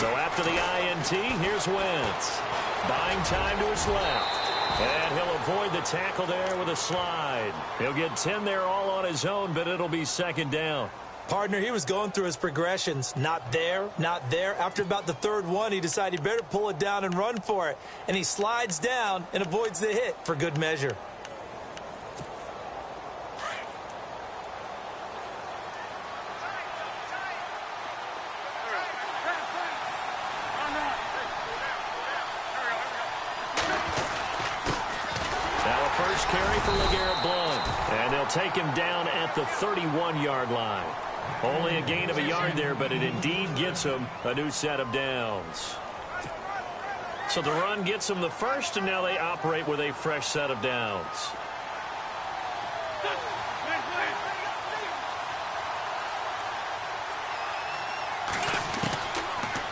So after the INT, here's Wentz. Buying time to his left. And he'll avoid the tackle there with a slide. He'll get 10 there all on his own, but it'll be second down. Partner, he was going through his progressions. Not there, not there. After about the third one, he decided he better pull it down and run for it. And he slides down and avoids the hit for good measure. First carry for LeGarrette Blount, and they'll take him down at the 31-yard line. Only a gain of a yard there, but it indeed gets him a new set of downs. So the run gets them the first, and now they operate with a fresh set of downs.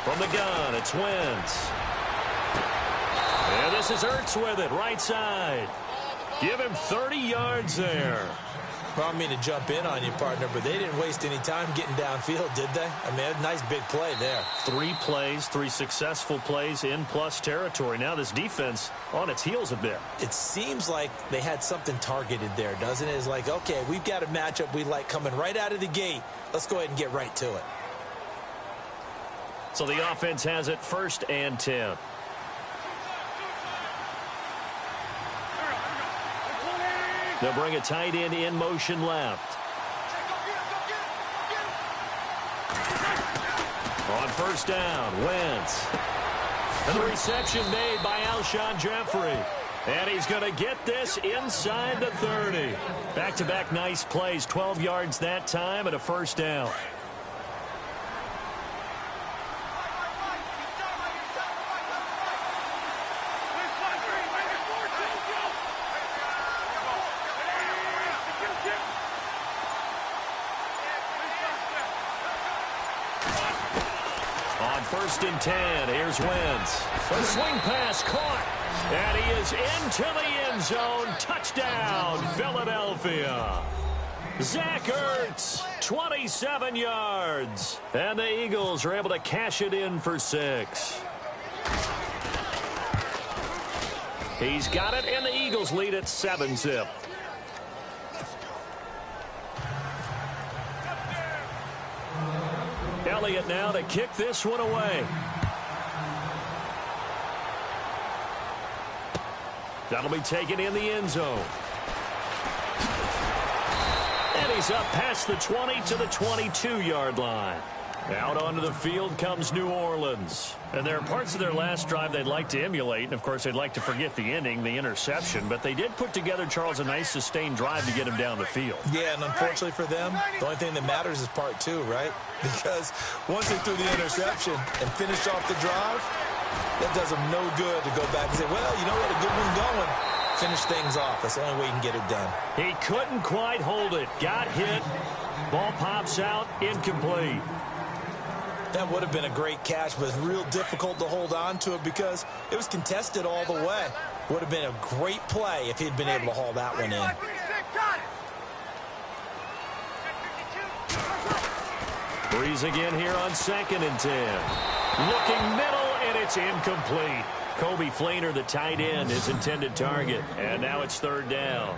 From the gun, it's Wentz. And this is Ertz with it, right side. Give him 30 yards there. I don't mean to jump in on you, partner, but they didn't waste any time getting downfield, did they? I mean, a nice big play there. 3 plays, 3 successful plays in plus territory. Now this defense on its heels a bit. It seems like they had something targeted there, doesn't it? It's like, okay, we've got a matchup we like coming right out of the gate. Let's go ahead and get right to it. So the offense has it 1st and 10. They'll bring a tight end in motion left. On 1st down, Wentz. And the reception made by Alshon Jeffrey. And he's going to get this inside the 30. Back-to-back nice plays, 12 yards that time and a 1st down. On 1st and 10, here's Wentz. A swing pass caught. And he is into the end zone. Touchdown, Philadelphia. Zach Ertz, 27 yards. And the Eagles are able to cash it in for 6. He's got it, and the Eagles lead at 7-zip. Elliott now to kick this one away. That'll be taken in the end zone. And he's up past the 20 to the 22-yard line. Out onto the field comes New Orleans. And there are parts of their last drive they'd like to emulate. And, of course, they'd like to forget the ending, the interception. But they did put together, Charles, a nice sustained drive to get him down the field. Yeah, and unfortunately for them, the only thing that matters is part 2, right? Because once they threw the interception and finished off the drive, that does them no good to go back and say, well, you know what, a good one going. Finish things off. That's the only way you can get it done. He couldn't quite hold it. Got hit. Ball pops out. Incomplete. That would have been a great catch, but it's real difficult to hold on to it because it was contested all the way. Would have been a great play if he'd been able to haul that one in. Breeze again here on 2nd and 10. Looking middle, and it's incomplete. Kobe Fleener, the tight end, his intended target. And now it's 3rd down.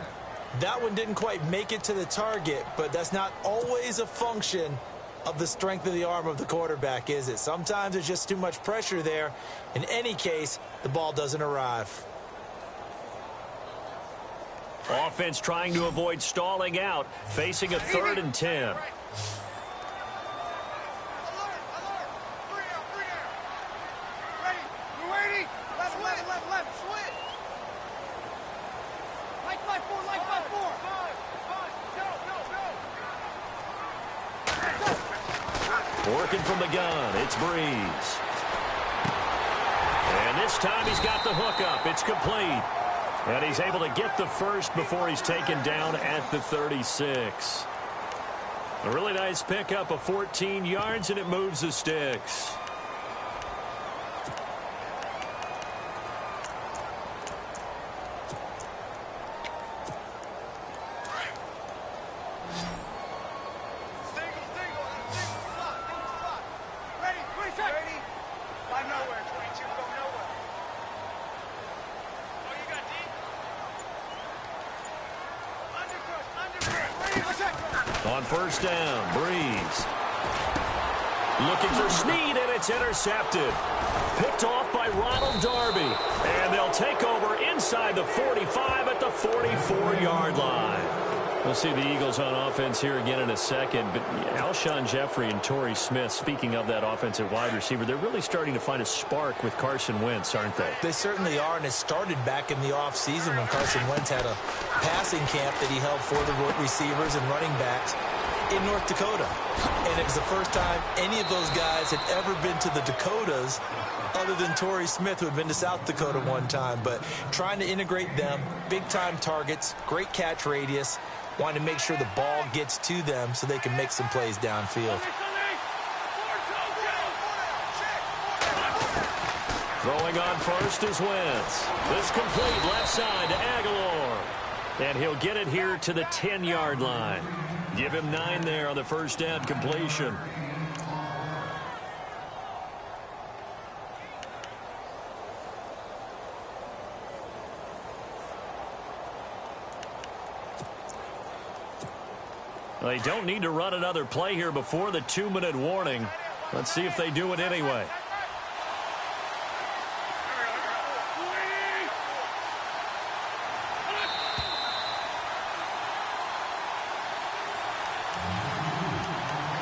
That one didn't quite make it to the target, but that's not always a function of the strength of the arm of the quarterback, is it? Sometimes there's just too much pressure there. In any case, the ball doesn't arrive. Offense trying to avoid stalling out, facing a 3rd and 10. Working from the gun, it's Breeze. And this time he's got the hook up. It's complete. And he's able to get the first before he's taken down at the 36. A really nice pickup of 14 yards, and it moves the sticks. On first down, Breeze. Looking for Snead, and it's intercepted. Picked off by Ronald Darby. And they'll take over inside the 45 at the 44-yard line. We'll see the Eagles on offense here again in a second. But Alshon Jeffrey and Torrey Smith, speaking of that offensive wide receiver, they're really starting to find a spark with Carson Wentz, aren't they? They certainly are, and it started back in the offseason when Carson Wentz had a passing camp that he held for the receivers and running backs in North Dakota. And it was the first time any of those guys had ever been to the Dakotas other than Torrey Smith, who had been to South Dakota one time. But trying to integrate them, big-time targets, great catch radius, wanting to make sure the ball gets to them so they can make some plays downfield. Throwing on first is Wentz. This complete left side to Aguilar. And he'll get it here to the 10-yard line. Give him 9 there on the first down completion. They don't need to run another play here before the 2-minute warning. Let's see if they do it anyway.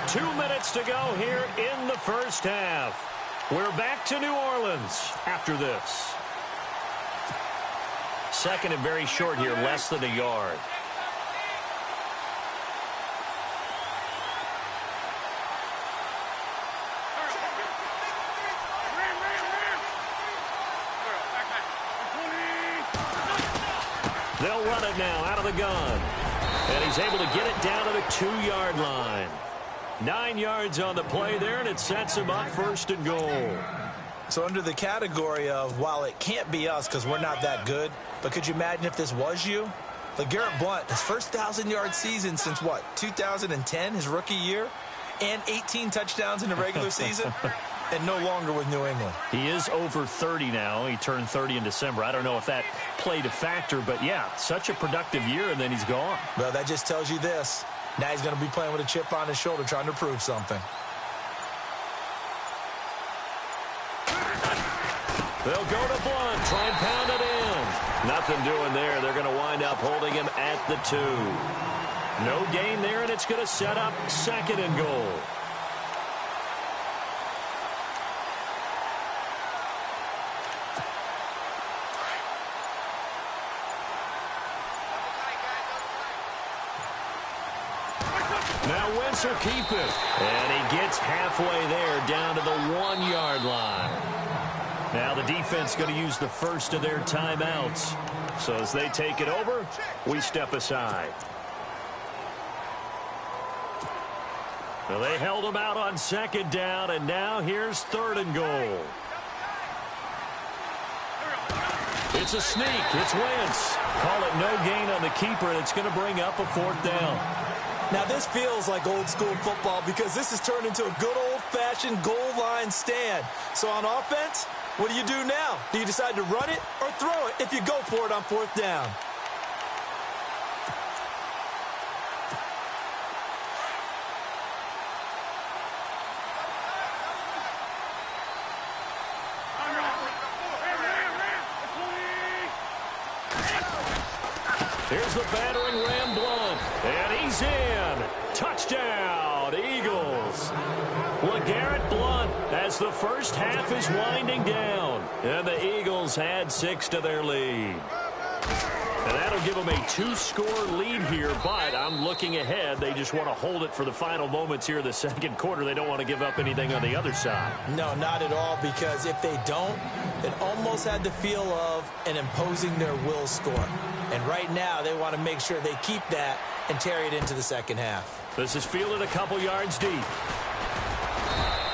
Two minutes to go here in the first half. We're back to New Orleans after this. Second and very short here, less than a yard. They'll run it now out of the gun. And he's able to get it down to the 2-yard line. 9 yards on the play there, and it sets him up first and goal. So under the category of, while it can't be us because we're not that good, but could you imagine if this was you? LeGarrette Blount, his first 1,000-yard season since, what, 2010, his rookie year? And 18 touchdowns in the regular season? And no longer with New England. He is over 30 now. He turned 30 in December. I don't know if that played a factor, but yeah, such a productive year, and then he's gone. Well, that just tells you this. Now he's going to be playing with a chip on his shoulder trying to prove something. They'll go to Blount, try and pound it in. Nothing doing there. They're going to wind up holding him at the 2. No gain there, and it's going to set up second and goal. Now Wentz will keep it. And he gets halfway there down to the 1-yard line. Now the defense going to use the first of their timeouts. So as they take it over, we step aside. Well, they held him out on second down, and now here's third and goal. It's a sneak. It's Wentz. Call it no gain on the keeper, and it's going to bring up a 4th down. Now, this feels like old-school football because this has turned into a good old-fashioned goal line stand. So on offense, what do you do now? Do you decide to run it or throw it if you go for it on 4th down? Here's the battering ram Blount, and he's in. Touchdown, Eagles. LeGarrette Blount as the first half is winding down, and the Eagles add 6 to their lead. And that'll give them a 2-score lead here, but I'm looking ahead. They just want to hold it for the final moments here in the second quarter. They don't want to give up anything on the other side. No, not at all, because if they don't, it almost had the feel of an imposing their will score. And right now, they want to make sure they keep that and carry it into the second half. This is fielded a couple yards deep.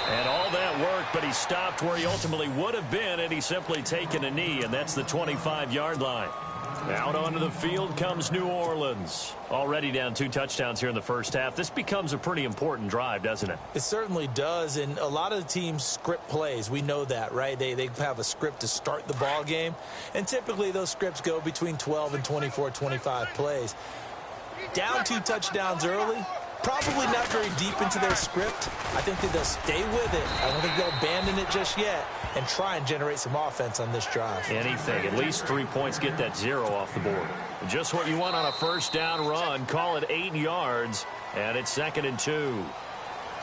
And all that work, but he stopped where he ultimately would have been, and he's simply taken a knee, and that's the 25-yard line. Out onto the field comes New Orleans. Already down 2 touchdowns here in the first half. This becomes a pretty important drive, doesn't it? It certainly does, and a lot of the teams script plays. We know that, right? They have a script to start the ball game, and typically those scripts go between 12 and 24, 25 plays. Down 2 touchdowns early Probably not very deep into their script. I think that they'll stay with it. I don't think they'll abandon it just yet and try and generate some offense on this drive. Anything. At least 3 points, get that 0 off the board. Just what you want on a first down run. Call it 8 yards, and it's 2nd and 2.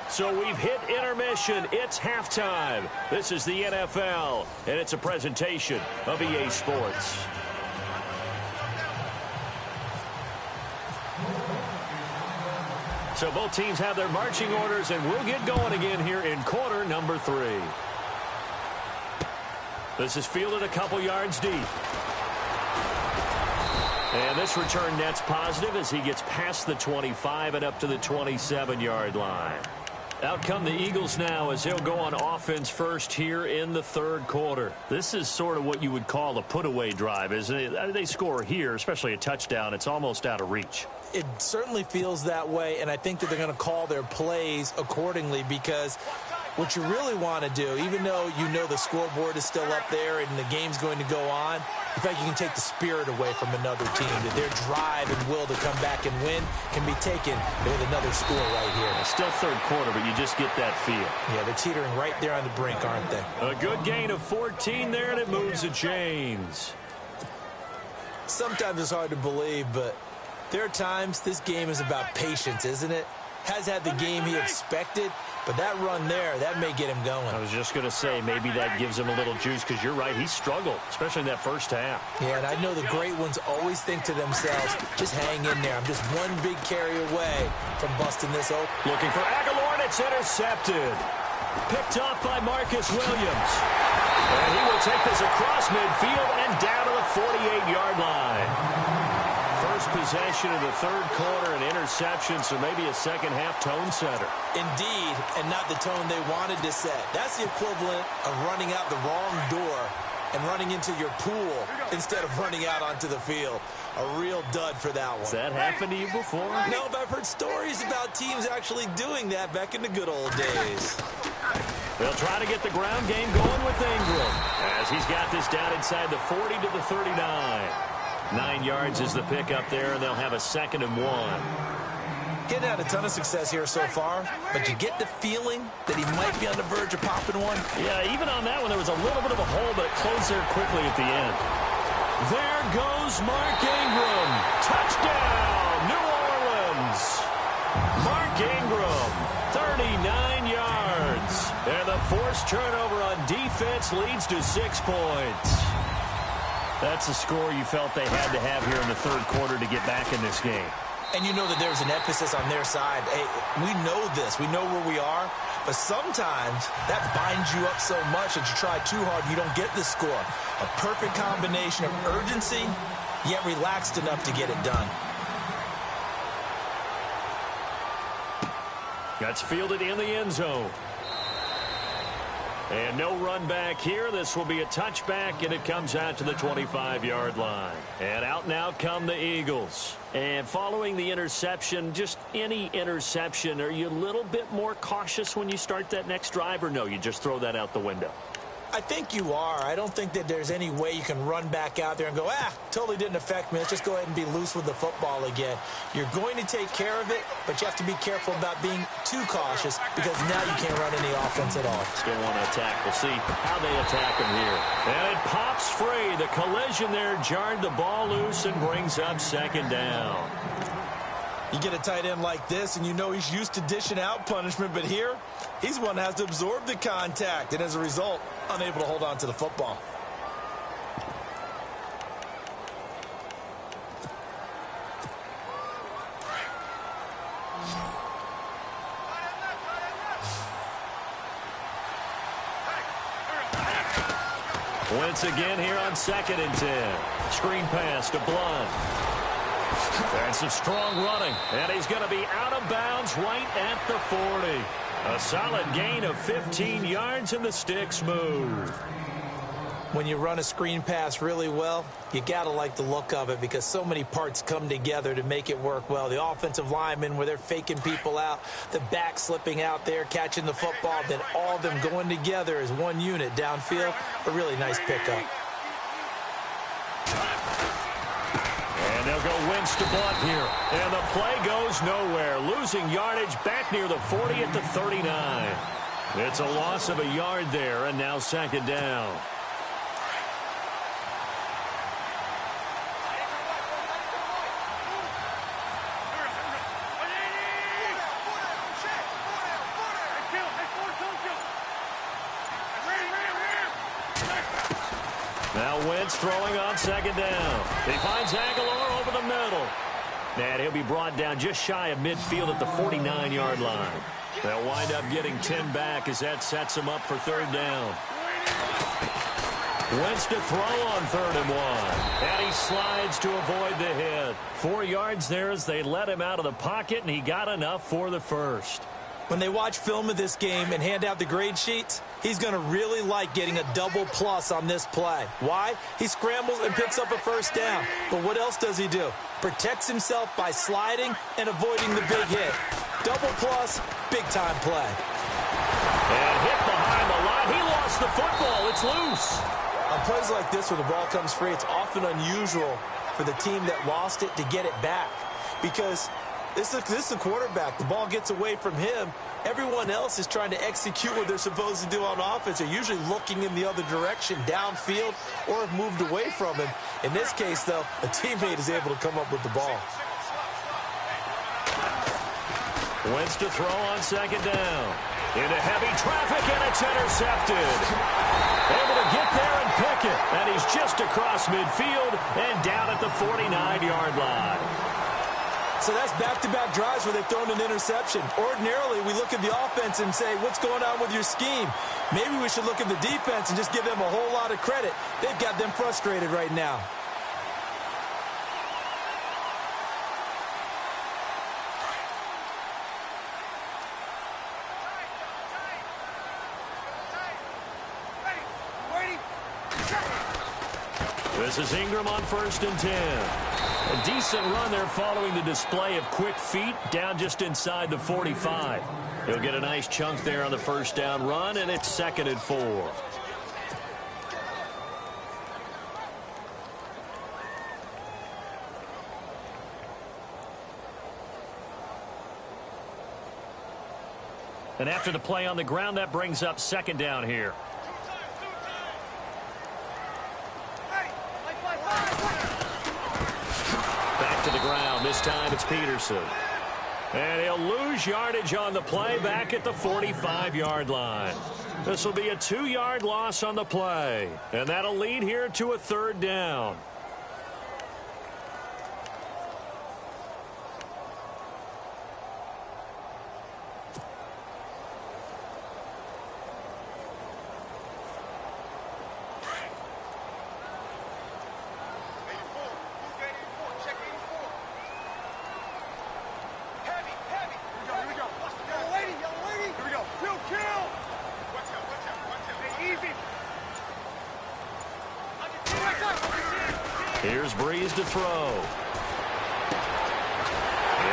So we've hit intermission. It's halftime. This is the NFL, and it's a presentation of EA Sports. So both teams have their marching orders, and we'll get going again here in quarter number 3. This is fielded a couple yards deep. And this return net's positive as he gets past the 25 and up to the 27-yard line. Out come the Eagles now as he'll go on offense first here in the third quarter. This is sort of what you would call a put-away drive, isn't it? They score here, especially a touchdown. It's almost out of reach. It certainly feels that way, and I think that they're going to call their plays accordingly because what you really want to do, even though you know the scoreboard is still up there and the game's going to go on, in fact, you can take the spirit away from another team, that their drive and will to come back and win can be taken with another score right here. It's still third quarter, but you just get that feel. Yeah, they're teetering right there on the brink, aren't they? A good gain of 14 there, and it moves the chains. Sometimes it's hard to believe, but there are times this game is about patience, isn't it? Has had the game he expected, but that run there, that may get him going. I was just going to say, maybe that gives him a little juice, because you're right, he struggled, especially in that first half. Yeah, and I know the great ones always think to themselves, just hang in there. I'm just one big carry away from busting this open. Looking for Aguilar, and it's intercepted. Picked off by Marcus Williams. And he will take this across midfield and down to the 48-yard line. First possession of the third quarter, an interception, so maybe a second-half tone setter. Indeed, and not the tone they wanted to set. That's the equivalent of running out the wrong door and running into your pool instead of running out onto the field. A real dud for that one. Has that happened to you before? No, but I've heard stories about teams actually doing that back in the good old days. They'll try to get the ground game going with Ingram as he's got this down inside the 40 to the 39. 9 yards is the pickup there, and they'll have a 2nd and 1. Getting had a ton of success here so far, but you get the feeling that he might be on the verge of popping one. Yeah, even on that one, there was a little bit of a hole, but it closed there quickly at the end. There goes Mark Ingram. Touchdown, New Orleans. Mark Ingram, 39 yards. And the forced turnover on defense leads to 6 points. That's a score you felt they had to have here in the third quarter to get back in this game. And you know that there's an emphasis on their side. Hey, we know this. We know where we are. But sometimes that binds you up so much that you try too hard, you don't get the score. A perfect combination of urgency, yet relaxed enough to get it done. That's fielded in the end zone. And no run back here. This will be a touchback, and it comes out to the 25-yard line. And out now come the Eagles. And following the interception, just any interception, are you a little bit more cautious when you start that next drive, or no, you just throw that out the window? I think you are. I don't think that there's any way you can run back out there and go, totally didn't affect me. Let's just go ahead and be loose with the football again. You're going to take care of it, but you have to be careful about being too cautious because now you can't run any offense at all. Still want to attack. We'll see how they attack him here. And it pops free. The collision there jarred the ball loose and brings up 2nd down. You get a tight end like this, and you know he's used to dishing out punishment, but here, he's one that has to absorb the contact, and as a result, unable to hold on to the football. Once again here on 2nd and 10. Screen pass to Blunt. And some strong running. And he's going to be out of bounds right at the 40. A solid gain of 15 yards, and the sticks move. When you run a screen pass really well, you got to like the look of it because so many parts come together to make it work well. The offensive linemen, where they're faking people out, the back slipping out there, catching the football, then all of them going together as one unit downfield. A really nice pickup. And they'll go Wentz to Blunt here. And the play goes nowhere. Losing yardage back near the 40 at the 39. It's a loss of a yard there, and now second down. Now Wentz throwing on second down. He finds Aguilar over the middle. And he'll be brought down just shy of midfield at the 49-yard line. They'll wind up getting 10 back as that sets them up for third down. Wentz to throw on 3rd and 1. And he slides to avoid the hit. 4 yards there as they let him out of the pocket, and he got enough for the first. When they watch film of this game and hand out the grade sheets, he's going to really like getting a double plus on this play. Why? He scrambles and picks up a first down. But what else does he do? Protects himself by sliding and avoiding the big hit. Double plus, big-time play. And hit behind the line. He lost the football. It's loose. On plays like this where the ball comes free, it's often unusual for the team that lost it to get it back. Because this is the quarterback. The ball gets away from him. Everyone else is trying to execute what they're supposed to do on offense. They're usually looking in the other direction, downfield, or have moved away from him. In this case, though, a teammate is able to come up with the ball. Wentz to throw on second down. Into heavy traffic, and it's intercepted. Able to get there and pick it. And he's just across midfield and down at the 49-yard line. So that's back-to-back drives where they've thrown an interception. Ordinarily, we look at the offense and say, what's going on with your scheme? Maybe we should look at the defense and just give them a whole lot of credit. They've got them frustrated right now. This is Ingram on 1st and 10. A decent run there following the display of quick feet down just inside the 45. He'll get a nice chunk there on the first down run, and it's 2nd and 4. And after the play on the ground, that brings up 2nd down here. Back to the ground. This time it's Peterson. And he'll lose yardage on the play back at the 45-yard line. This will be a 2-yard loss on the play. And that'll lead here to a 3rd down. Here's Breeze to throw.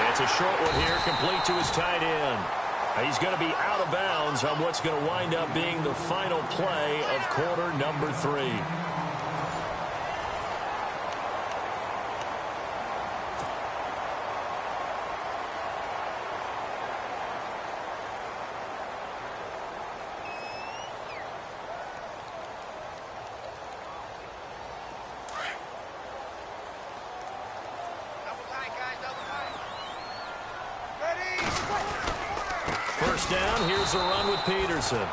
It's a short one here, complete to his tight end. He's going to be out of bounds on what's going to wind up being the final play of quarter number 3. First down, here's a run with Peterson.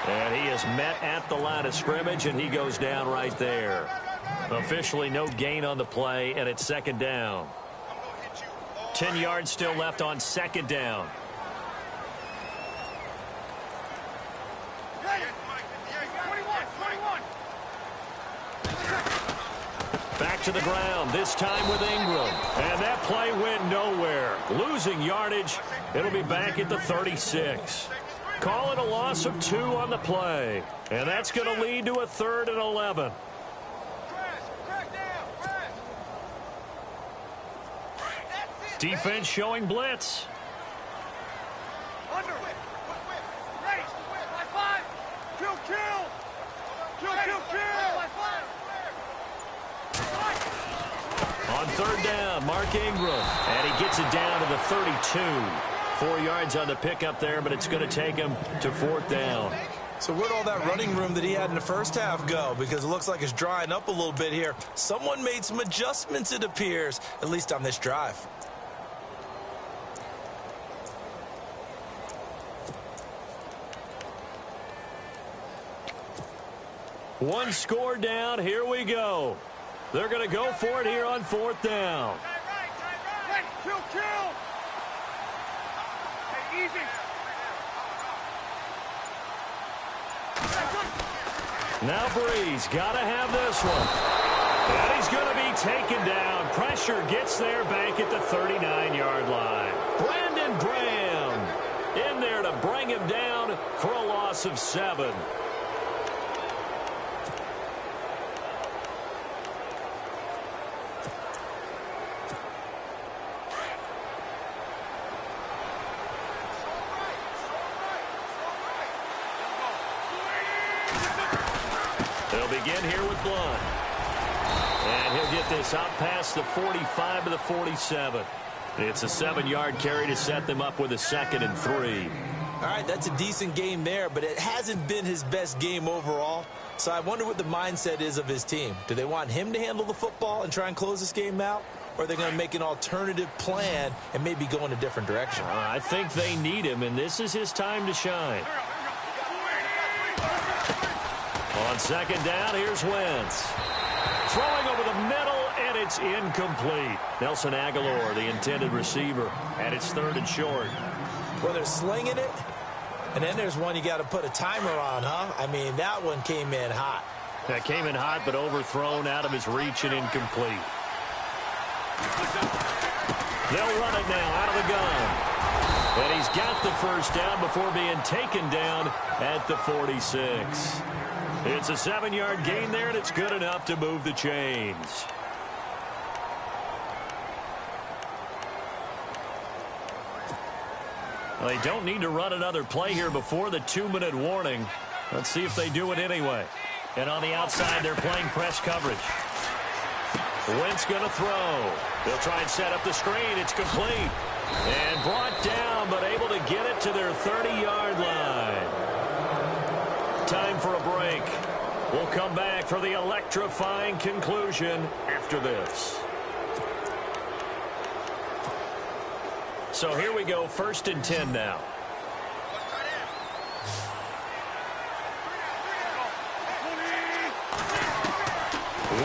And he is met at the line of scrimmage, and he goes down right there. Officially no gain on the play, and it's 2nd down. 10 yards still left on 2nd down. Back to the ground, this time with Ingram. And that play went nowhere. Losing yardage, it'll be back at the 36. Call it a loss of 2 on the play. And that's going to lead to a 3rd and 11. Defense showing blitz. on third down. Mark Ingram. And he gets it down to the 32. 4 yards on the pickup there, but it's going to take him to fourth down. So where'd all that running room that he had in the first half go? Because it looks like it's drying up a little bit here. Someone made some adjustments, it appears, at least on this drive. One score down. Here we go. They're going to go for it here on fourth down. Now Breeze got to have this one. And he's going to be taken down. Pressure gets there back at the 39-yard line. Brandon Graham in there to bring him down for a loss of 7. They'll begin here with Blunt. And he'll get this out past the 45 to the 47. It's a 7-yard carry to set them up with a 2nd and 3. All right, that's a decent game there, but it hasn't been his best game overall. So I wonder what the mindset is of his team. Do they want him to handle the football and try and close this game out? Or are they going to make an alternative plan and maybe go in a different direction? I think they need him, and this is his time to shine. On second down, here's Wentz. Throwing over the middle, and it's incomplete. Nelson Aguilar, the intended receiver, and it's 3rd and short. Well, they're slinging it, and then there's one you got to put a timer on, huh? I mean, that one came in hot. That came in hot, but overthrown, out of his reach, and incomplete. They'll run it now out of the gun. And he's got the first down before being taken down at the 46. It's a 7-yard gain there, and it's good enough to move the chains. Well, they don't need to run another play here before the 2-minute warning. Let's see if they do it anyway. And on the outside, they're playing press coverage. Wentz going to throw. They'll try and set up the screen. It's complete. And brought down, but able to get it to their 30-yard line. Time for a break. We'll come back for the electrifying conclusion after this. So here we go, 1st and 10 now.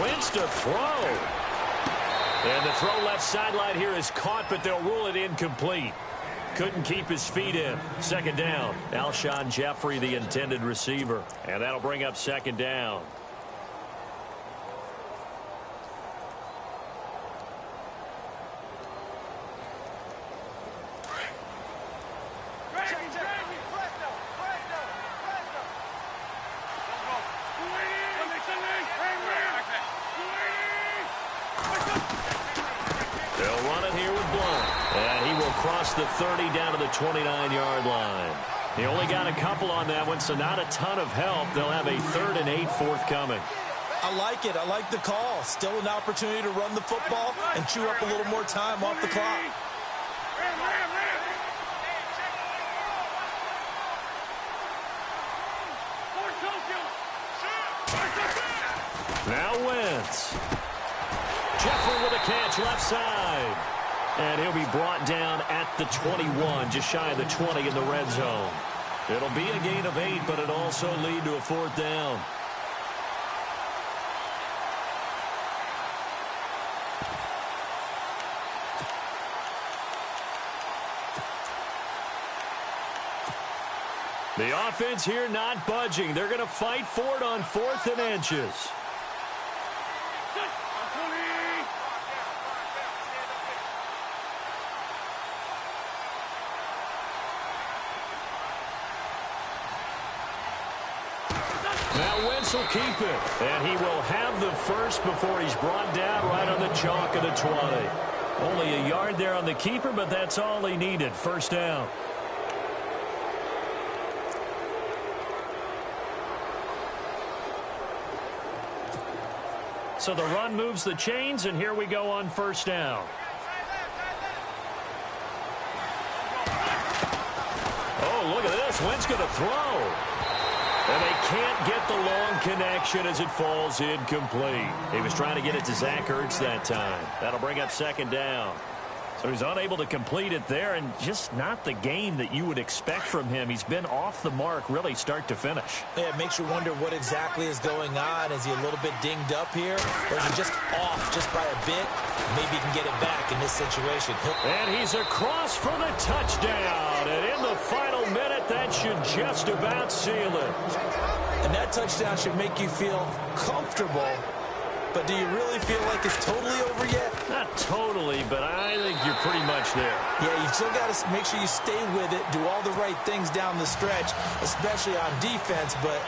Wentz to throw. And the throw left sideline here is caught, but they'll rule it incomplete. Couldn't keep his feet in. 2nd down. Alshon Jeffrey, the intended receiver. And that'll bring up 2nd down. They'll run it here with Blunt. And he will cross the 30 down to the 29-yard line. He only got a couple on that one, so not a ton of help. They'll have a 3rd and 8 forthcoming. I like it. I like the call. Still an opportunity to run the football and chew up a little more time off the clock. Now Wentz. Jeffrey with a catch left side. And he'll be brought down at the 21, just shy of the 20 in the red zone. It'll be a gain of 8, but it'll also lead to a 4th down. The offense here not budging. They're going to fight for it on 4th and inches. Now Wentz will keep it, and he will have the first before he's brought down right on the chalk of the 20. Only a yard there on the keeper, but that's all he needed. 1st down. So the run moves the chains, and here we go on first down. Oh, look at this. Wentz going to throw. And they can't get the long connection as it falls incomplete. He was trying to get it to Zach Ertz that time. That'll bring up second down. So he's unable to complete it there, and just not the game that you would expect from him. He's been off the mark really start to finish. Yeah, it makes you wonder what exactly is going on. Is he a little bit dinged up here, or is he just off just by a bit? Maybe he can get it back in this situation. And he's across for the touchdown. And in the final minute, that should just about seal it. And that touchdown should make you feel comfortable. But do you really feel like it's totally over yet? Not totally, but I think you're pretty much there. Yeah, you've still got to make sure you stay with it, do all the right things down the stretch, especially on defense. But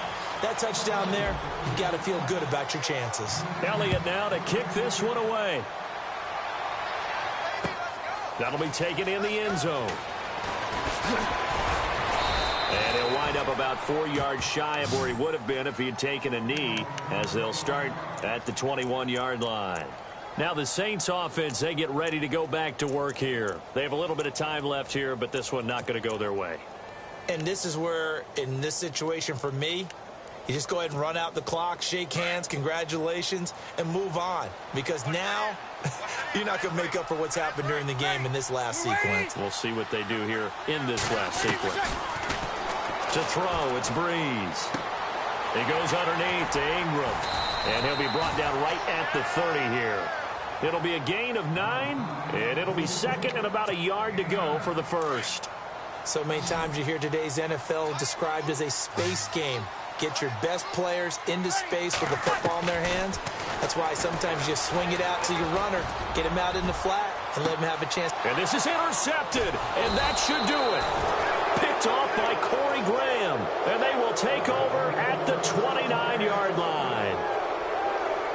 that touchdown there, you've got to feel good about your chances. Elliott now to kick this one away. That'll be taken in the end zone. And he'll wind up about 4 yards shy of where he would have been if he had taken a knee, as they'll start at the 21-yard line. Now the Saints offense, they get ready to go back to work here. They have a little bit of time left here, but this one not going to go their way. And this is where, in this situation for me, you just go ahead and run out the clock, shake hands, congratulations, and move on. Because now you're not going to make up for what's happened during the game in this last sequence. We'll see what they do here in this last sequence. To throw, it's Breeze. He goes underneath to Ingram. And he'll be brought down right at the 30 here. It'll be a gain of 9, and it'll be second and about a yard to go for the first. So many times you hear today's NFL described as a space game. Get your best players into space with the football in their hands. That's why sometimes you swing it out to your runner, get him out in the flat, and let him have a chance. And this is intercepted, and that should do it. Picked off by Corey Graham, and they will take over at the 29-yard line.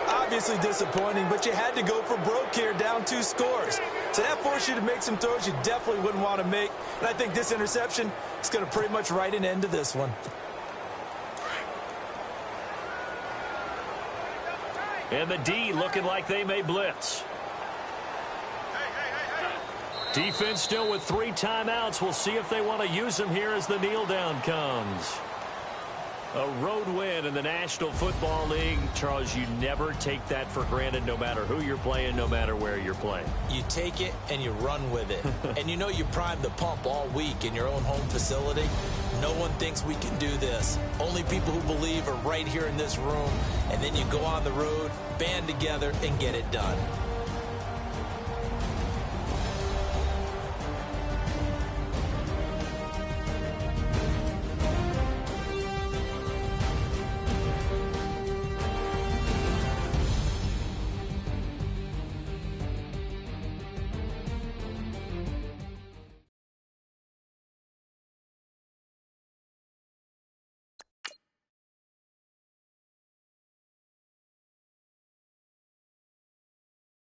Obviously disappointing, but you had to go for broke here, down 2 scores. So that forced you to make some throws you definitely wouldn't want to make. And I think this interception is going to pretty much write an end to this one. And the D looking like they may blitz. Defense still with 3 timeouts. We'll see if they want to use them here as the kneel down comes. A road win in the National Football League. Charles, you never take that for granted, no matter who you're playing, no matter where you're playing. You take it and you run with it. And you know you primed the pump all week in your own home facility. No one thinks we can do this. Only people who believe are right here in this room. And then you go on the road, band together, and get it done.